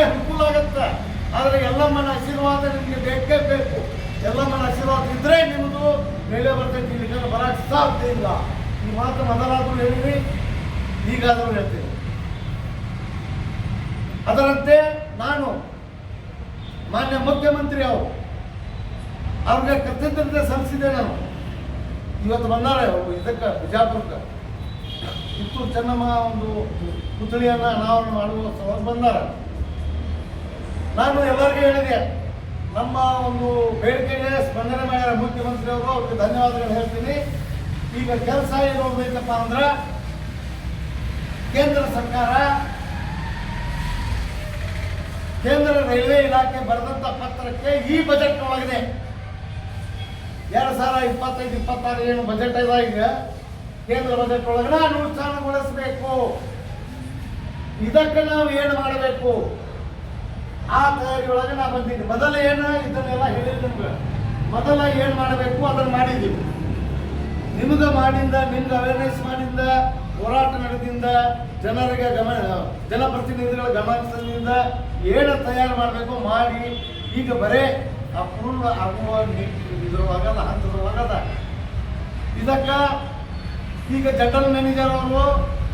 ಅನುಕೂಲ ಆಗುತ್ತೆ. ಆದರೆ ಎಲ್ಲಮ್ಮನ ಆಶೀರ್ವಾದ ನಿಮಗೆ ಬೇಕೇ ಬೇಕು. ಎಲ್ಲಮ್ಮನ ಆಶೀರ್ವಾದ ಇದ್ರೆ ನಿಮ್ಮದು ಮೇಲೆ ಬರ್ತೈತಿ. ಇಲ್ಲಿ ಬರಕ್ಕೆ ಸಾಧ್ಯ ಇಲ್ಲ. ಈ ಮಾತು ಮೊದಲಾದರೂ ಹೇಳಿರಿ, ಈಗಾದರೂ ಹೇಳ್ತೀನಿ. ಅದರಂತೆ ನಾನು ಮಾನ್ಯ ಮುಖ್ಯಮಂತ್ರಿ ಅವ್ರಿಗೆ ಕೃತಜ್ಞತೆ ಸಲ್ಲಿಸಿದೆ. ನಾನು ಇವತ್ತು ಬಂದಾರೆ ಇದಕ್ಕೆ ಬಿಜಾಪುರಕ್ಕೆ ಕಿತ್ತೂರು ಚೆನ್ನಮ್ಮ ಒಂದು ಪುತ್ಳಿಯನ್ನು ಅನಾವರಣ ಮಾಡುವ ಸಲುವಾಗಿ ಬಂದಾರ. ನಾನು ಎಲ್ಲರಿಗೂ ಹೇಳಿದೆ, ನಮ್ಮ ಒಂದು ಬೇಡಿಕೆಗೆ ಸ್ಪಂದನೆ ಮಾಡ್ಯಾರ ಮುಖ್ಯಮಂತ್ರಿ ಅವರು. ಅವ್ರಿಗೆ ಧನ್ಯವಾದಗಳು ಹೇಳ್ತೀನಿ. ಈಗ ಕೆಲಸ ಏನು ಹೋಗ್ಬೇಕಪ್ಪ ಅಂದ್ರೆ, ಕೇಂದ್ರ ಸರ್ಕಾರ, ಕೇಂದ್ರ ರೈಲ್ವೆ ಇಲಾಖೆ ಬರೆದಂತ ಪತ್ರಕ್ಕೆ ಈ ಬಜೆಟ್ ಒಳಗಿದೆ 2025-26 ಏನು ಬಜೆಟ್ ಇದೆ ಈಗ ಕೇಂದ್ರ ಬಜೆಟ್ ಒಳಗಡೆ ಅನುಷ್ಠಾನಗೊಳಿಸಬೇಕು. ಇದಕ್ಕೆ ನಾವು ಏನು ಮಾಡಬೇಕು ಆ ತಯಾರಿ ಒಳಗೆ ನಾ ಬಂದಿದ್ದೀನಿ. ಮೊದಲ ಏನು ಇದನ್ನೆಲ್ಲ ಹೇಳಿದ್ದೆ ನಿಮ್ಗೆ. ಮೊದಲ ಏನು ಮಾಡಬೇಕು ಅದನ್ನು ಮಾಡಿದ್ದೀವಿ. ನಿಮ್ಗೆ ಮಾಡಿಂದ, ನಿಮ್ಗೆ ಅವೇರ್ನೆಸ್ ಮಾಡಿಂದ, ಹೋರಾಟ ನಡೆದಿಂದ, ಜನರಿಗೆ ಜನಪ್ರತಿನಿಧಿಗಳ ಗಮನದಿಂದ ಏನು ತಯಾರು ಮಾಡಬೇಕು ಮಾಡಿ ಈಗ ಬರೇ ಅಪೂರ್ಣ ಆಗುವ ಇದ್ರೊಳಗದ ಹಂತದೊಳಗದ. ಇದಕ್ಕೆ ಈಗ ಜನರಲ್ ಮ್ಯಾನೇಜರ್ ಅವರು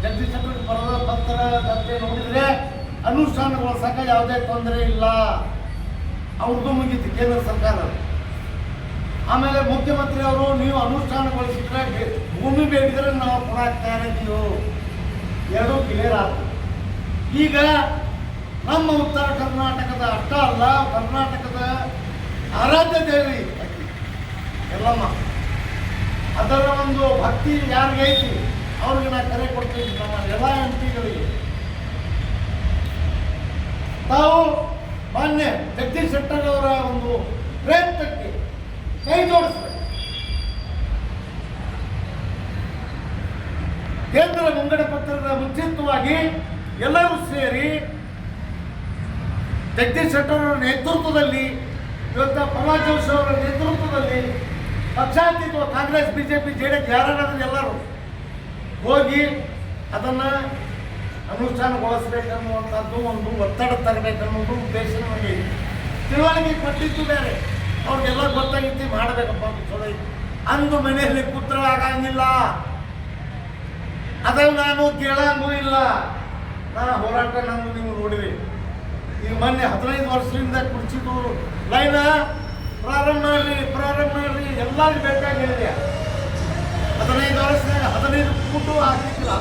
ಜಗದೀಶ್ ಶೆಟ್ಟರ್ ಬರೆದ ಪತ್ರದಂತೆ ನೋಡಿದರೆ ಅನುಷ್ಠಾನಗೊಳಿಸಕ ಯಾವುದೇ ತೊಂದರೆ ಇಲ್ಲ. ಅವ್ರದ್ದು ಮುಗೀತು ಕೇಂದ್ರ ಸರ್ಕಾರ. ಆಮೇಲೆ ಮುಖ್ಯಮಂತ್ರಿ ಅವರು ನೀವು ಅನುಷ್ಠಾನಗೊಳಿಸಿದ್ರೆ ಭೂಮಿ ಬೇಕಿದ್ರೆ ನಾವು ಕೊಡಕ್ಕೆ ತಯಾರಿದ್ದೀವಿ. ಎರಡೂ ಕ್ಲಿಯರ್ ಆಯ್ತು. ಈಗ ನಮ್ಮ ಉತ್ತರ ಕರ್ನಾಟಕದ ಅಷ್ಟ ಅಲ್ಲ, ಕರ್ನಾಟಕದ ಆರಾಧ್ಯ ದೇವಿ ಎಲ್ಲಮ್ಮ, ಅದರ ಒಂದು ಭಕ್ತಿ ಯಾರಿಗೆ ಐತಿ ಅವ್ರಿಗೆ ನಾನು ಕರೆ ಕೊಡ್ತೀನಿ. ನಮ್ಮ ಎಲ್ಲ MP ಗಳಿಗೆ ತಾವು ಮಾನ್ಯ ಜಗದೀಶ್ ಶೆಟ್ಟರ್ ಅವರ ಒಂದು ಪ್ರಯತ್ನಕ್ಕೆ ಕೈ ಜೋಡಿಸಬೇಕು. ಕೇಂದ್ರ ಮುಂಗಡ ಪತ್ರದ ಮುಂಚಿತವಾಗಿ ಎಲ್ಲರೂ ಸೇರಿ ಜಗದೀಶ್ ಶೆಟ್ಟರ್ ಅವರ ನೇತೃತ್ವದಲ್ಲಿ, ಇವತ್ತು ಪ್ರಹ್ಲಾದ್ ಜೋಶಿ ಅವರ ನೇತೃತ್ವದಲ್ಲಿ ಪಕ್ಷಾತೀತ ಕಾಂಗ್ರೆಸ್, BJP, JDS ಯಾರಾದ್ರೂ ಎಲ್ಲರೂ ಹೋಗಿ ಅದನ್ನು ಅನುಷ್ಠಾನಗೊಳಿಸಬೇಕನ್ನುವಂಥದ್ದು ಒಂದು ಒತ್ತಡ ತರಬೇಕನ್ನುವುದು ಉದ್ದೇಶ ನಮಗೆ ತಿಳುವಳಿಕೆ ಕೊಟ್ಟಿದ್ದು ಬೇರೆ. ಅವ್ರಿಗೆಲ್ಲ ಗೊತ್ತಾಗಿತ್ತು ಮಾಡಬೇಕಪ್ಪ ಅಂತ ಚಲೋ ಇತ್ತು. ಅಂದು ಮನೆಯಲ್ಲಿ ಪುತ್ರ ಆಗಂಗಿಲ್ಲ, ಅದನ್ನು ನಾನು ಕೇಳಂಗೂ ಇಲ್ಲ. ನಾನು ಹೋರಾಟ ನಾನು ನೀವು ನೋಡಿರಿ. ಈಗ ಮೊನ್ನೆ 15 ವರ್ಷದಿಂದ ಕುರ್ಚಿದ್ದು ಲೈನ ಪ್ರಾರಂಭ ಮಾಡ್ರಿ ಎಲ್ಲರಿಗೂ ಬೇಕಾಗಿದೆ. 15 ವರ್ಷದಾಗ 15 ಫೂಟು ಹಾಕಿದ್ದಿಲ್ಲ.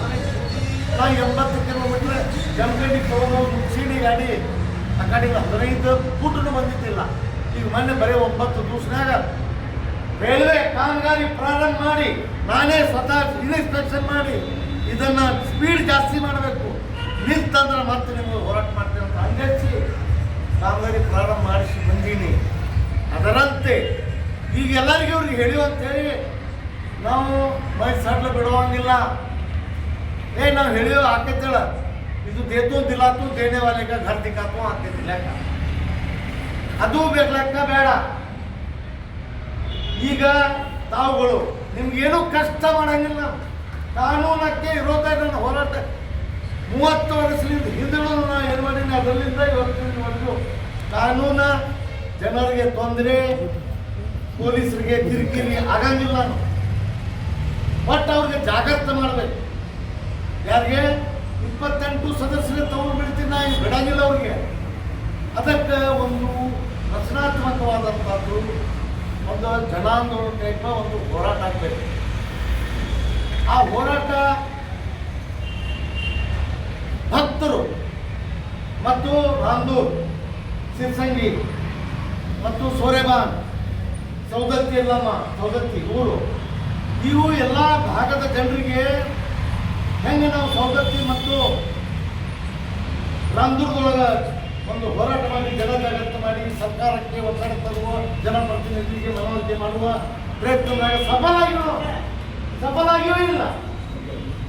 80 ಕಿಲೋಮೀಟರ್ ಜಮಖಂಡಿಗೆ ತೊಗೊಂಡು ಸೀಡಿ ಗಾಡಿ ಆ ಕಡೆಯಿಂದ 15 ಫೂಟು ಬಂದಿದ್ದಿಲ್ಲ. ಈಗ ಮೊನ್ನೆ ಬರೀ 9 ದಿವಸನಾಗ ರೈಲ್ವೆ ಕಾಮಗಾರಿ ಪ್ರಾರಂಭ ಮಾಡಿ ನಾನೇ ಸ್ವತಃ ಇನ್ಸ್ಪೆಕ್ಷನ್ ಮಾಡಿ ಇದನ್ನು ಸ್ಪೀಡ್ ಜಾಸ್ತಿ ಮಾಡಬೇಕು. ನಿಂತಂದ್ರೆ ಮತ್ತೆ ನಿಮಗೆ ಹೋರಾಟ ಮಾಡ್ತೇವೆ ಅಂತ ಅಂಗಡಿಸಿ ಕಾಮಗಾರಿ ಪ್ರಾರಂಭ ಮಾಡಿಸಿ ಬಂದೀನಿ. ಅದರಂತೆ ಈಗ ಎಲ್ಲರಿಗೂ ಅವ್ರಿಗೆ ಹೇಳಿವಂತೇಳಿ ನಾವು ಮೈ ಸಡ್ಲ ಬಿಡುವಂಗಿಲ್ಲ. ನಾವು ಹೇಳಿಯೋ ಆಕೈತೇಳ ಇದು ದೇತು ದಿಲಾತು ದೇನೆ ವಾಲೆಗ ಘರ್ ದಿಕ್ಕಾತು ಆಕೈತಿ ಲೆಕ್ಕ, ಅದು ಲೆಕ್ಕ ಬೇಡ. ಈಗ ತಾವುಗಳು ನಿಮ್ಗೇನು ಕಷ್ಟ ಮಾಡಂಗಿಲ್ಲ. ಕಾನೂನಕ್ಕೆ ವಿರೋಧ ನನ್ನ ಹೋರಾಟ 30 ವರ್ಷದಿಂದ ಹಿಂದೂ ನಾನು ಏನು ಮಾಡೀನಿ. ಅದರಲ್ಲಿಂದ ಇವತ್ತಿನವರೆಗೂ ಕಾನೂನ ಜನರಿಗೆ ತೊಂದರೆ, ಪೊಲೀಸರಿಗೆ ಕಿರಿಕಿರಿ ಆಗಂಗಿಲ್ಲ. ಬಟ್ ಅವ್ರಿಗೆ ಜಾಗ್ರತೆ ಮಾಡಬೇಕು. ಯಾರಿಗೆ 28 ಸದಸ್ಯರು ತಗೊಂಡು ಬಿಡ್ತೀನಿ ನಾ ಬಿಡಂಗಿಲ್ಲ ಅವ್ರಿಗೆ. ಅದಕ್ಕೆ ಒಂದು ರಚನಾತ್ಮಕವಾದಂಥದ್ದು ಒಂದು ಜನಾಂದೋಲನ ಟೈಪ ಒಂದು ಹೋರಾಟ ಆಗಬೇಕು. ಆ ಹೋರಾಟ ಭಕ್ತರು ಮತ್ತು ರಾಂದೂರ್, ಸಿರ್ಸಂಗಿ ಮತ್ತು ಸೋರೆಬಾನ್, ಸೌದತ್ತಿ ಎಲ್ಲಮ್ಮ, ಸೌದತ್ತಿ ಊರು, ಇವು ಎಲ್ಲ ಭಾಗದ ಜನರಿಗೆ ಹೆಂಗೆ ನಾವು ಸೌದತ್ತಿ ಮತ್ತು ರಾಮದುರ್ಗದೊಳಗೆ ಒಂದು ಹೋರಾಟ ಮಾಡಿ ಜನಜಾಗೃತಿ ಮಾಡಿ ಸರ್ಕಾರಕ್ಕೆ ಒತ್ತಡ ತರುವ ಜನಪ್ರತಿನಿಧಿಗೆ ಮನವರಿಕೆ ಮಾಡುವ ಪ್ರಯತ್ನದಾಗ ಸಫಲಾಗಿಯೂ ಇಲ್ಲ.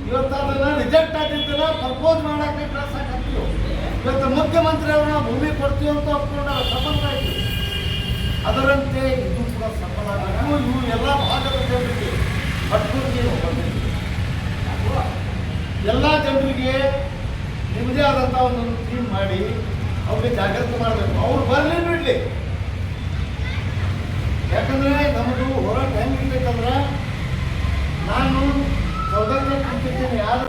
ಇವತ್ತು ಅದನ್ನು ರಿಜೆಕ್ಟ್ ಆಗಿದ್ದನ್ನ ಪ್ರಪೋಸ್ ಮಾಡೋಕ್ಕೆ ಕೆಲಸ ಆಗ್ತೀವಿ. ಇವತ್ತು ಮುಖ್ಯಮಂತ್ರಿ ಅವ್ರನ್ನ ಭೂಮಿ ಕೊಡ್ತೀವಿ ಅಂತ ಒಪ್ಕೊಂಡಾಗ ಸಫಲ ಆಯಿತು. ಅದರಂತೆ ಇದು ಕೂಡ ಸಫಲ ಆಗಬೇಕು. ಇವು ಎಲ್ಲ ಭಾಗದ ಜನರಿಗೆ ಎಲ್ಲ ಜನರಿಗೆ ನಿಮ್ಮದೇ ಆದಂಥ ಒಂದು ಥೀಮ್ ಮಾಡಿ ಅವ್ರಿಗೆ ಜಾಗೃತಿ ಮಾಡಬೇಕು. ಅವ್ರು ಬರಲಿ ಬಿಡಲಿ. ಯಾಕಂದ್ರೆ ನಮ್ಮದು ಹೋರಾಟ ಹೆಂಗಿರ್ತೈತಂದ್ರೆ ನಾನು ಸೌದರ್ಯ ಕೂತಿದ್ದೀನಿ ಯಾರು